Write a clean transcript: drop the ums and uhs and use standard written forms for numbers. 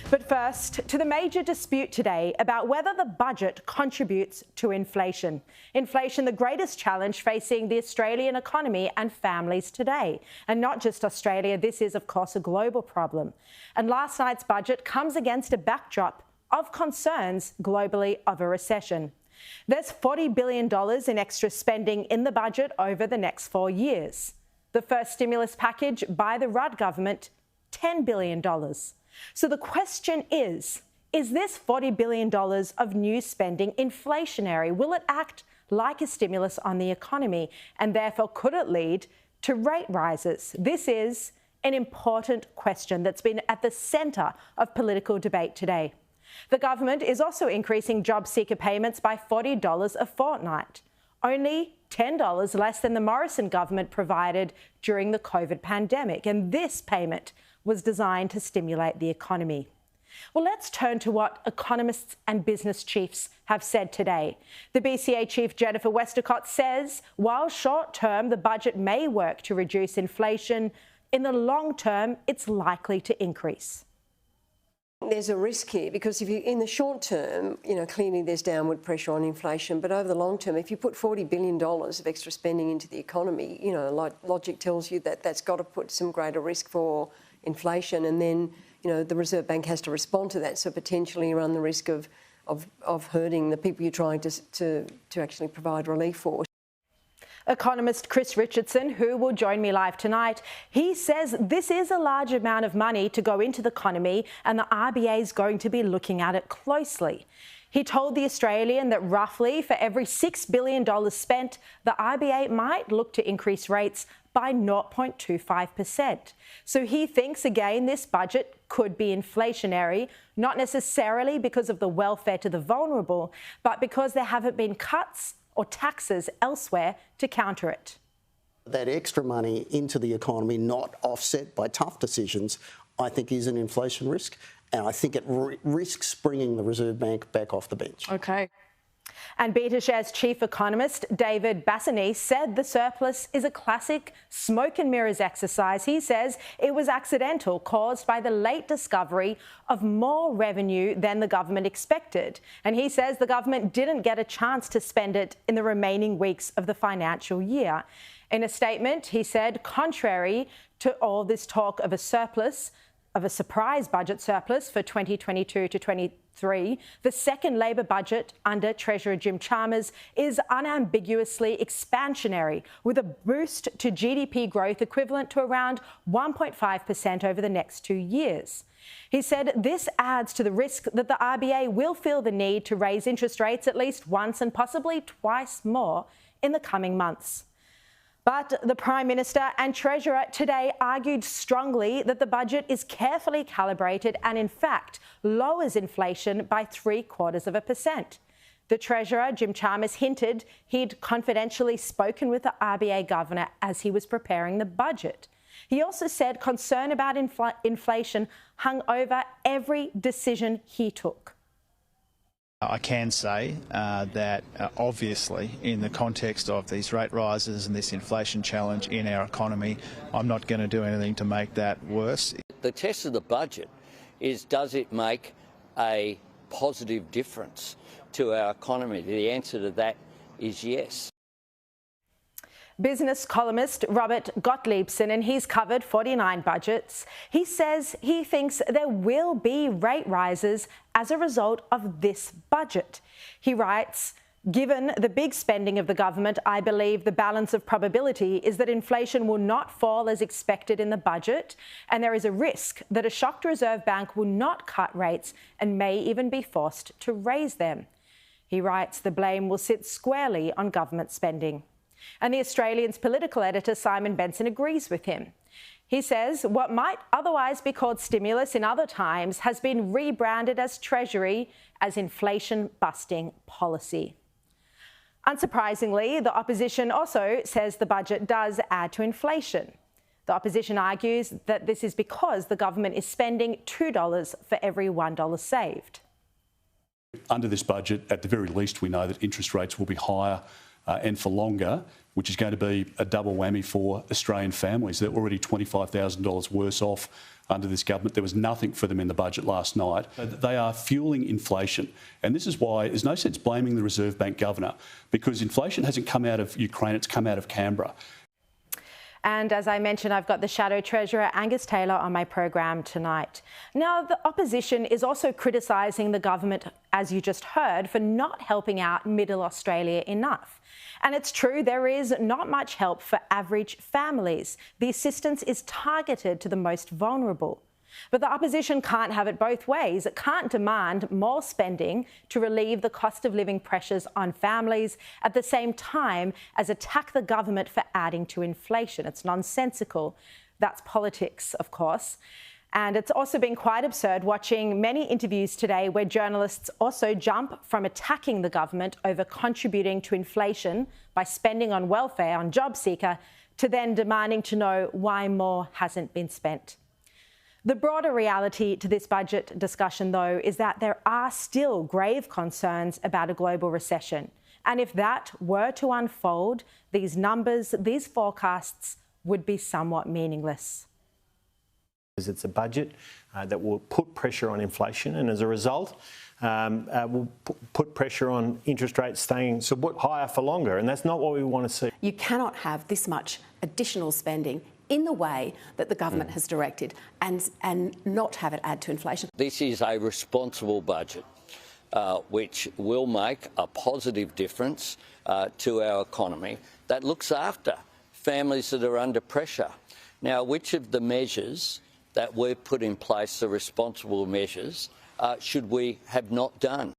But first, to the major dispute today about whether the budget contributes to inflation. Inflation, the greatest challenge facing the Australian economy and families today. And not just Australia, this is, of course, a global problem. And last night's budget comes against a backdrop of concerns globally of a recession. There's $40 billion in extra spending in the budget over the next 4 years. The first stimulus package by the Rudd government, $10 billion. So the question is this $40 billion of new spending inflationary? Will it act like a stimulus on the economy? And therefore, could it lead to rate rises? This is an important question that's been at the centre of political debate today. The government is also increasing job seeker payments by $40 a fortnight, only $10 less than the Morrison government provided during the COVID pandemic. And this payment was designed to stimulate the economy. Well, let's turn to what economists and business chiefs have said today. The BCA chief, Jennifer Westacott, says while short-term the budget may work to reduce inflation, in the long term it's likely to increase. There's a risk here because if you, in the short term, clearly there's downward pressure on inflation, but over the long term, if you put $40 billion of extra spending into the economy, logic tells you that that's got to put some greater risk for inflation, and then, the Reserve Bank has to respond to that, so potentially you run the risk of hurting the people you're trying to actually provide relief for. Economist Chris Richardson, who will join me live tonight, he says this is a large amount of money to go into the economy and the RBA is going to be looking at it closely. He told The Australian that roughly for every $6 billion spent, the RBA might look to increase rates by 0.25%. So he thinks, again, this budget could be inflationary, not necessarily because of the welfare to the vulnerable, but because there haven't been cuts or taxes elsewhere to counter it. That extra money into the economy, not offset by tough decisions, I think is an inflation risk, and I think it risks bringing the Reserve Bank back off the bench. OK. And BetaShares chief economist David Bassanese said the surplus is a classic smoke and mirrors exercise. He says it was accidental, caused by the late discovery of more revenue than the government expected. And he says the government didn't get a chance to spend it in the remaining weeks of the financial year. In a statement, he said, contrary to all this talk of a surplus, of a surprise budget surplus for 2022 to 23, the second Labor budget under Treasurer Jim Chalmers is unambiguously expansionary, with a boost to GDP growth equivalent to around 1.5% over the next 2 years. He said this adds to the risk that the RBA will feel the need to raise interest rates at least once and possibly twice more in the coming months. But the Prime Minister and Treasurer today argued strongly that the budget is carefully calibrated and, in fact, lowers inflation by 0.75%. The Treasurer, Jim Chalmers, hinted he'd confidentially spoken with the RBA Governor as he was preparing the budget. He also said concern about inflation hung over every decision he took. I can say that obviously in the context of these rate rises and this inflation challenge in our economy, I'm not going to do anything to make that worse. The test of the budget is, does it make a positive difference to our economy? The answer to that is yes. Business columnist Robert Gottliebsen, and he's covered 49 budgets. He says he thinks there will be rate rises as a result of this budget. He writes, given the big spending of the government, I believe the balance of probability is that inflation will not fall as expected in the budget, and there is a risk that a shocked Reserve Bank will not cut rates and may even be forced to raise them. He writes the blame will sit squarely on government spending. And The Australian's political editor, Simon Benson, agrees with him. He says what might otherwise be called stimulus in other times has been rebranded as Treasury as inflation-busting policy. Unsurprisingly, the opposition also says the budget does add to inflation. The opposition argues that this is because the government is spending $2 for every $1 saved. Under this budget, at the very least, we know that interest rates will be higher and for longer, which is going to be a double whammy for Australian families. They're already $25,000 worse off under this government. There was nothing for them in the budget last night. They are fueling inflation. And this is why there's no sense blaming the Reserve Bank governor, because inflation hasn't come out of Ukraine, it's come out of Canberra. And as I mentioned, I've got the Shadow Treasurer Angus Taylor on my program tonight. Now, the opposition is also criticising the government, as you just heard, for not helping out Middle Australia enough. And it's true, there is not much help for average families. The assistance is targeted to the most vulnerable. But the opposition can't have it both ways. It can't demand more spending to relieve the cost of living pressures on families at the same time as attack the government for adding to inflation. It's nonsensical. That's politics, of course. And it's also been quite absurd watching many interviews today where journalists also jump from attacking the government over contributing to inflation by spending on welfare, on JobSeeker, to then demanding to know why more hasn't been spent. The broader reality to this budget discussion, though, is that there are still grave concerns about a global recession. And if that were to unfold, these numbers, these forecasts would be somewhat meaningless. It's a budget that will put pressure on inflation, and as a result, will put pressure on interest rates staying higher for longer, and that's not what we want to see. You cannot have this much additional spending in the way that the government has directed and not have it add to inflation. This is a responsible budget which will make a positive difference to our economy that looks after families that are under pressure. Now, which of the measures that we've put in place, the responsible measures, should we have not done?